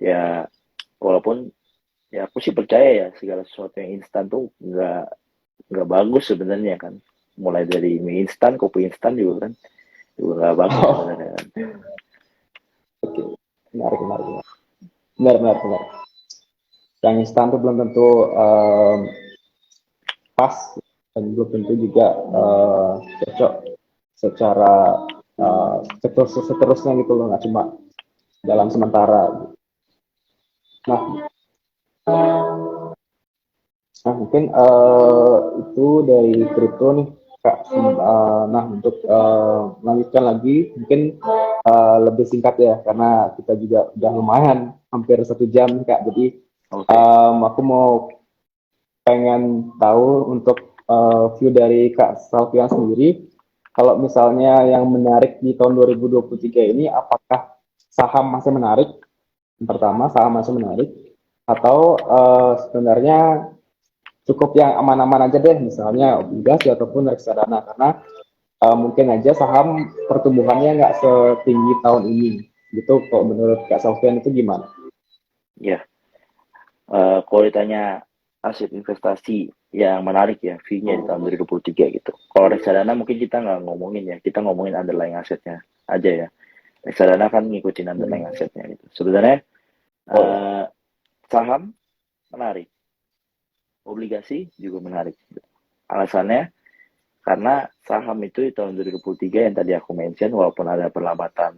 Ya walaupun ya aku sih percaya ya segala sesuatu yang instan tuh nggak bagus sebenarnya kan. Mulai dari mie instan, kopi instan juga kan juga nggak bagus Oh, sebenarnya kan. oke. Menarik, menarik, menarik. Benar, benar, benar. Yang instan itu belum tentu pas dan belum tentu juga cocok secara seterusnya gitu loh, nggak cuma dalam sementara. Nah, nah mungkin itu dari kripto nih Kak. Nah untuk melanjutkan lagi mungkin lebih singkat ya karena kita juga udah lumayan hampir 1 jam Kak. Jadi Oke. aku mau pengen tahu untuk view dari Kak Salvian sendiri. Kalau misalnya yang menarik di tahun 2023 ini, apakah saham masih menarik? Yang pertama, saham masih menarik. Atau sebenarnya cukup yang aman-aman aja deh, misalnya obligasi ataupun reksadana. Karena mungkin aja saham pertumbuhannya nggak setinggi tahun ini. Gitu, kalau menurut Kak Salvian itu gimana? Ya, kalau ditanya aset investasi yang menarik ya, fee-nya di tahun 2023 gitu. Kalau reksadana mungkin kita nggak ngomongin ya, kita ngomongin underlying asetnya aja ya. Reksadana kan ngikutin underlying Hmm. asetnya gitu. Sebenarnya Oh ya. eh, saham menarik, obligasi juga menarik. Alasannya karena saham itu di tahun 2023 yang tadi aku mention, walaupun ada perlambatan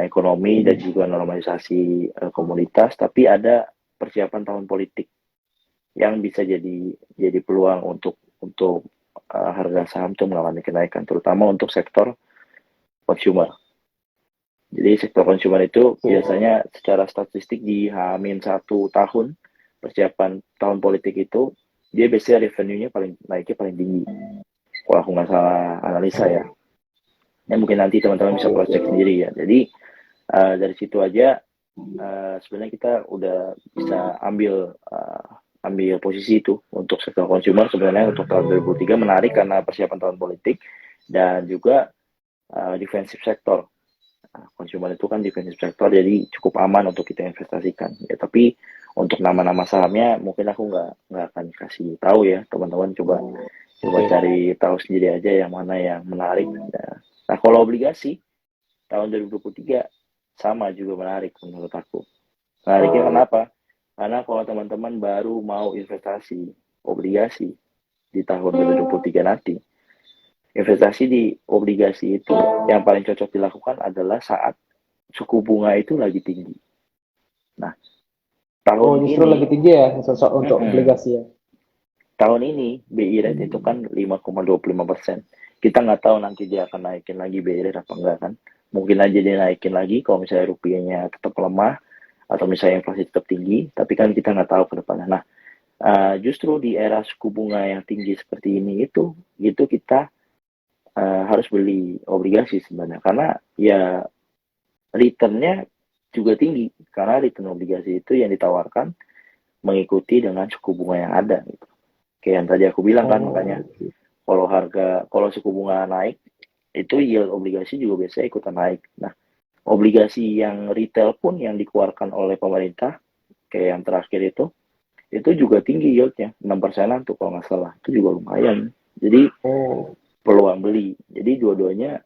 ekonomi dan juga normalisasi komunitas, tapi ada persiapan tahun politik yang bisa jadi peluang untuk harga saham itu mengalami kenaikan, terutama untuk sektor consumer. Jadi sektor consumer itu Oke. biasanya secara statistik di H-1 tahun persiapan tahun politik itu dia biasanya revenue-nya paling naiknya paling tinggi. Kalau aku nggak salah analisa ya. Oh, Ya mungkin nanti teman-teman bisa oke, cross oke. check sendiri ya. Jadi dari situ aja sebenarnya kita udah bisa ambil posisi itu untuk sektor consumer sebenarnya untuk tahun 2003 menarik karena persiapan tahun politik dan juga defensive sector. Consumer itu kan defensive sector jadi cukup aman untuk kita investasikan. Ya tapi untuk nama-nama sahamnya mungkin aku nggak akan kasih tahu ya teman-teman coba coba Oke. cari tahu sendiri aja yang mana yang menarik. Nah kalau obligasi tahun 2023 sama juga menarik menurut aku. Menariknya kenapa? Karena kalau teman-teman baru mau investasi obligasi di tahun 2023 nanti, investasi di obligasi itu yang paling cocok dilakukan adalah saat suku bunga itu lagi tinggi. Nah, Oh, tahun justru ini, lebih tinggi ya sosok untuk mm-mm, obligasi ya. tahun ini BI rate itu kan 5,25%. Kita nggak tahu nanti dia akan naikin lagi BI rate apa enggak kan. Mungkin aja dia naikin lagi kalau misalnya rupiahnya tetap lemah atau misalnya inflasi tetap tinggi, tapi kan kita nggak tahu ke depannya. Nah, justru di era suku bunga yang tinggi seperti ini itu kita harus beli obligasi sebenarnya karena ya returnnya juga tinggi karena return obligasi itu yang ditawarkan mengikuti dengan suku bunga yang ada gitu. Kayak yang tadi aku bilang kan makanya Oh, kalau suku bunga naik itu yield obligasi juga biasanya ikutan naik. Nah, obligasi yang retail pun yang dikeluarkan oleh pemerintah kayak yang terakhir itu juga tinggi yieldnya 6%an tuh kalau nggak salah itu juga lumayan jadi oh, peluang beli jadi dua-duanya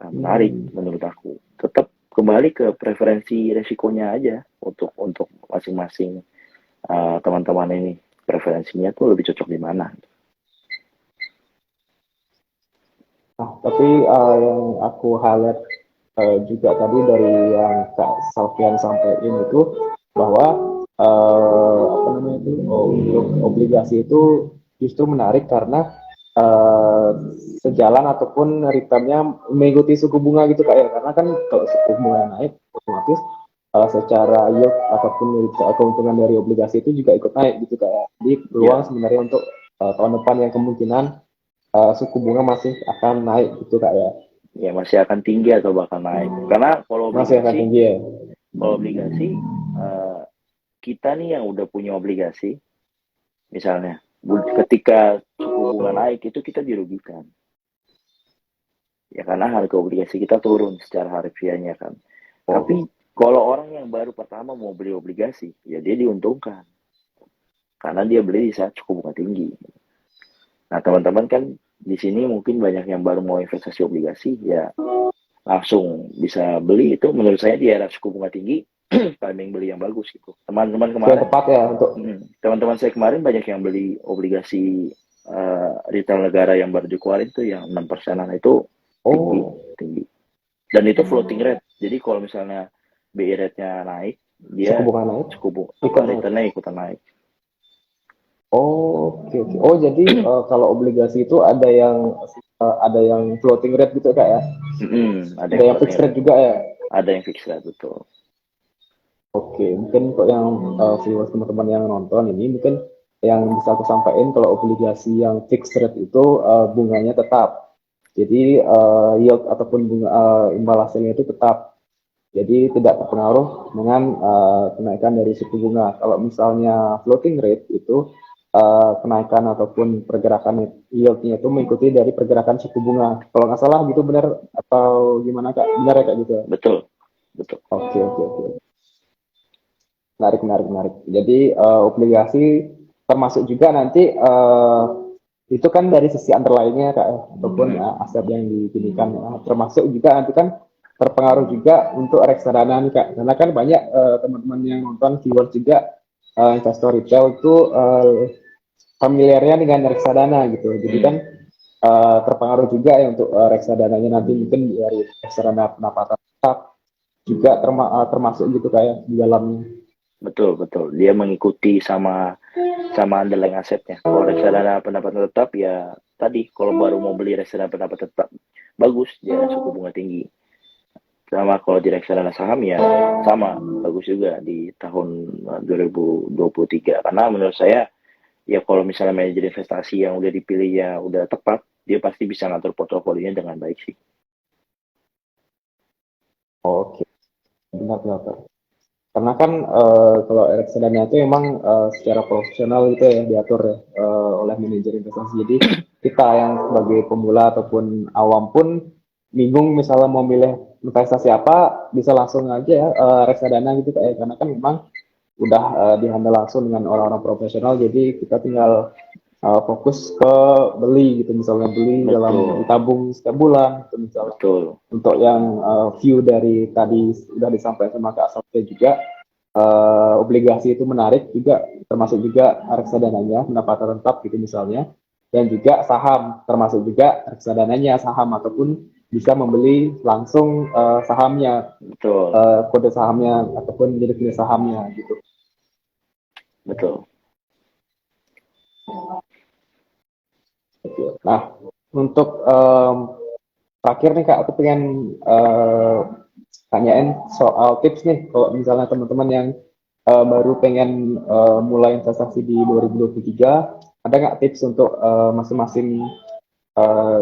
menarik hmm. menurut aku tetap kembali ke preferensi resikonya aja untuk masing-masing teman-teman ini preferensinya tuh lebih cocok di mana. Nah, tapi yang aku highlight juga tadi dari yang Kak Salvian sampaikan itu bahwa apa namanya itu untuk obligasi itu justru menarik karena uh, sejalan ataupun returnnya mengikuti suku bunga gitu Kak ya karena kan kalau suku bunga naik otomatis secara yield ataupun keuntungan dari obligasi itu juga ikut naik gitu Kak ya. Jadi peluang Ya, sebenarnya untuk tahun depan yang kemungkinan suku bunga masih akan naik gitu kak ya. ya masih akan tinggi atau bahkan naik karena Masih akan tinggi ya. kalau obligasi uh, kita nih yang udah punya obligasi misalnya ketika suku bunga naik itu kita dirugikan ya karena harga obligasi kita turun secara harfiahnya kan tapi Oh. Kalau orang yang baru pertama mau beli obligasi, ya dia diuntungkan karena dia beli di saat suku bunga tinggi. Nah, teman-teman kan di sini mungkin banyak yang baru mau investasi obligasi, ya langsung bisa beli itu menurut saya di era suku bunga tinggi timing beli yang bagus gitu. Teman-teman Yang kemarin, tepat ya untuk. teman-teman saya kemarin banyak yang beli obligasi retail negara yang baru dikeluarin tuh yang 6%-an itu tinggi, Oh, tinggi. Dan itu floating rate. Jadi kalau misalnya BI rate-nya naik, suku dia bunga naik, suku bunga ikut naik. returnnya ikutan naik. Oh, oke, oke. Oh, jadi kalau obligasi itu ada yang floating rate gitu kak ya? Ada Ada yang yang floating fixed rate, rate juga ya? ada yang fixed rate betul. Oke, mungkin kok yang viewers teman-teman yang nonton ini mungkin yang bisa aku sampaikan kalau obligasi yang fixed rate itu bunganya tetap. Jadi yield ataupun bunga imbal hasilnya itu tetap. Jadi tidak terpengaruh dengan kenaikan dari suku bunga. Kalau misalnya floating rate itu kenaikan ataupun pergerakan yieldnya itu mengikuti dari pergerakan suku bunga. Kalau nggak salah gitu benar atau gimana kak? Benar ya kak gitu ya? Betul, betul. Oke, oke, oke. Menarik, menarik, menarik. Jadi obligasi termasuk juga nanti itu kan dari sisi underlying-nya kak ya, ataupun aset yang dipilihkan. Termasuk juga nanti kan terpengaruh juga untuk reksadana nih kak. Karena kan banyak teman-teman yang nonton keyword juga investor retail itu familiarnya dengan reksadana gitu. Jadi kan terpengaruh juga ya untuk reksadananya nanti mungkin dari reksadana pendapatan tetap juga termasuk gitu kayak di dalamnya. Betul, betul. Dia mengikuti sama underlying asetnya. Kalau reksadana pendapatan tetap ya tadi kalau baru mau beli reksadana pendapatan tetap bagus dia suku bunga tinggi. Sama kalau di reksadana saham ya sama bagus juga di tahun 2023 karena menurut saya ya kalau misalnya manajer investasi yang udah dipilih ya udah tepat dia pasti bisa ngatur portofolionya dengan baik sih. Oke, benar-benar. Karena kan kalau reksadana itu memang secara profesional gitu ya diatur ya oleh manajer investasi. Jadi kita yang sebagai pemula ataupun awam pun bingung misalnya mau milih investasi apa bisa langsung aja reksadana gitu kayak karena kan memang udah dihandle langsung dengan orang-orang profesional. Jadi kita tinggal fokus ke beli gitu misalnya beli dalam Betul, ditabung setiap bulan gitu misalnya. betul, Untuk yang view dari tadi sudah disampaikan sama Kak Sofia juga obligasi itu menarik juga termasuk juga reksadananya pendapatan tetap gitu misalnya dan juga saham termasuk juga reksadananya saham ataupun bisa membeli langsung sahamnya betul, kode sahamnya ataupun jenis sahamnya gitu. betul. Nah untuk terakhir nih Kak aku pengen tanyain soal tips nih kalau misalnya teman-teman yang baru pengen mulai investasi di 2023 ada nggak tips untuk masing-masing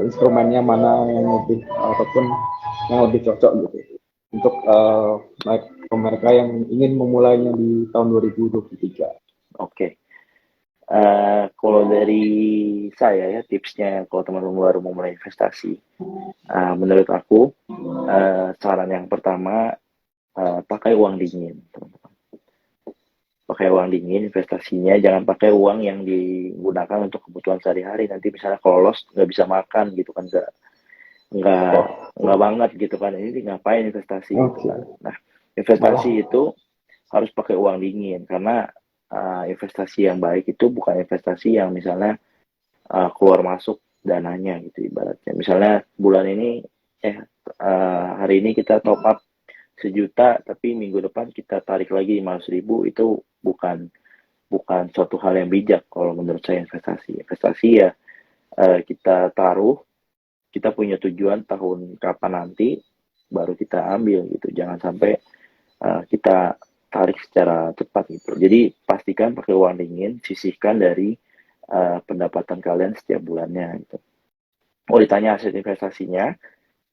instrumennya mana yang lebih ataupun yang lebih cocok gitu untuk mereka yang ingin memulainya di tahun 2023. Oke. Kalau dari saya ya tipsnya kalau teman-teman baru mau mulai investasi, menurut aku saran yang pertama pakai uang dingin, teman-teman. Pakai uang dingin investasinya, jangan pakai uang yang digunakan untuk kebutuhan sehari-hari. Nanti misalnya kalau loss nggak bisa makan gitu kan, nggak nggak banget gitu kan. Ini ngapain investasi gitu Oke, kan. Nah, malah investasi itu harus pakai uang dingin karena investasi yang baik itu bukan investasi yang misalnya keluar masuk dananya gitu ibaratnya. Misalnya bulan ini hari ini kita top up 1 juta tapi minggu depan kita tarik lagi 500 ribu itu bukan bukan suatu hal yang bijak kalau menurut saya investasi ya kita taruh kita punya tujuan tahun kapan nanti baru kita ambil gitu jangan sampai kita tarik secara cepat gitu jadi pastikan pakai uang dingin sisihkan dari pendapatan kalian setiap bulannya gitu. Oh ditanya aset investasinya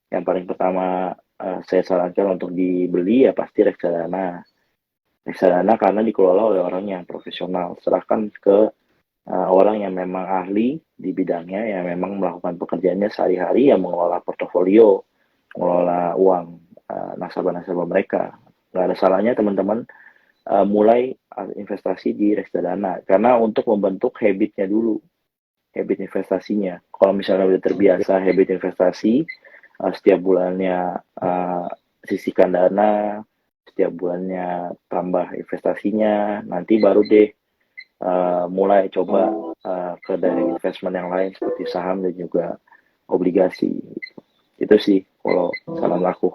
yang paling pertama saya sarankan untuk dibeli ya pasti reksadana. Reksadana karena dikelola oleh orang yang profesional. Serahkan ke orang yang memang ahli di bidangnya, yang memang melakukan pekerjaannya sehari-hari, yang mengelola portofolio, mengelola uang nasabah-nasabah mereka. nggak ada salahnya teman-teman mulai investasi di reksadana karena untuk membentuk habitnya dulu, habit investasinya. Kalau misalnya udah Oke, terbiasa habit investasi, setiap bulannya sisihkan dana, setiap bulannya tambah investasinya, nanti baru deh mulai coba ke dari investment yang lain seperti saham dan juga obligasi. Itu sih kalau saran aku.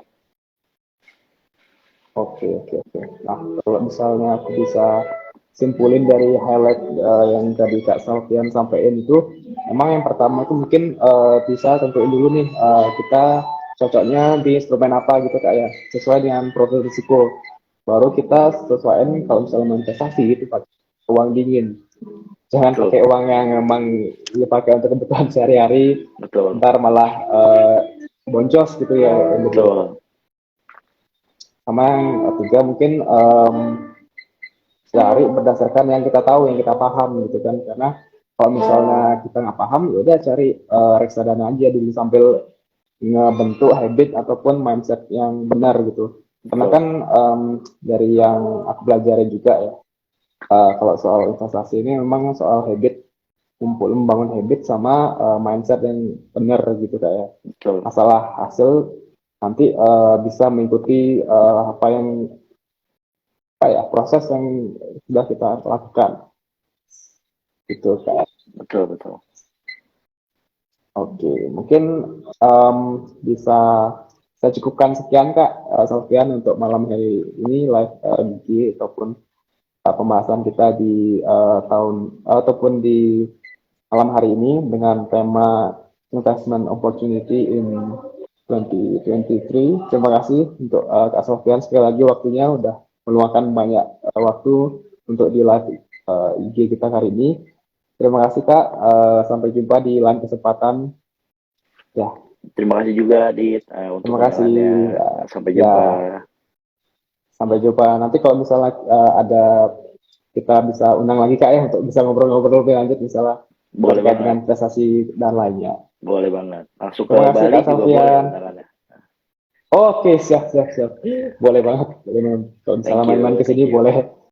oke, oke, oke. Nah, kalau misalnya aku bisa simpulin dari highlight yang tadi Kak Salvian sampaikan itu, emang yang pertama itu mungkin bisa tentuin dulu nih kita cocoknya di instrumen apa gitu Kak ya, sesuai dengan profil risiko. Baru kita sesuaiin kalau misalnya mau investasi gitu pakai uang dingin. Jangan Betul, pakai uang yang memang dipakai untuk kebutuhan sehari-hari, betul, ntar malah boncos gitu ya. Gitu. betul, Sama yang ketiga mungkin cari berdasarkan yang kita tahu, yang kita paham gitu kan. Karena kalau misalnya kita nggak paham, ya udah cari reksadana aja dulu sambil ngebentuk habit ataupun mindset yang benar gitu. Karena betul, kan dari yang aku pelajari juga ya, kalau soal investasi ini memang soal habit, kumpul membangun habit sama mindset yang benar gitu kayak betul, masalah hasil nanti bisa mengikuti apa yang kayak proses yang sudah kita lakukan gitu kayak. betul, betul. Oke, mungkin em, bisa saya cukupkan sekian Kak Sofian untuk malam hari ini live di ataupun pembahasan kita di tahun ataupun di malam hari ini dengan tema investment opportunity in 2023. Terima kasih untuk Kak Sofian sekali lagi waktunya udah meluangkan banyak waktu untuk di live IG kita hari ini. Terima kasih Kak. Sampai jumpa di lain kesempatan. Ya, Terima kasih juga Dit untuk terima kasih. undangannya. Sampai Ya, jumpa. sampai jumpa. Nanti kalau misalnya ada kita bisa undang lagi Kak ya untuk bisa ngobrol-ngobrol lebih lanjut misalnya Boleh terkait banget, dengan investasi dan lainnya. boleh banget. Langsung ke Terima kasih Bali Kak juga boleh Sofian. undangannya. Oke, siap, siap, siap. Boleh banget. Boleh banget. Kalau Thank misalnya main-main you, ke thank sini you. boleh.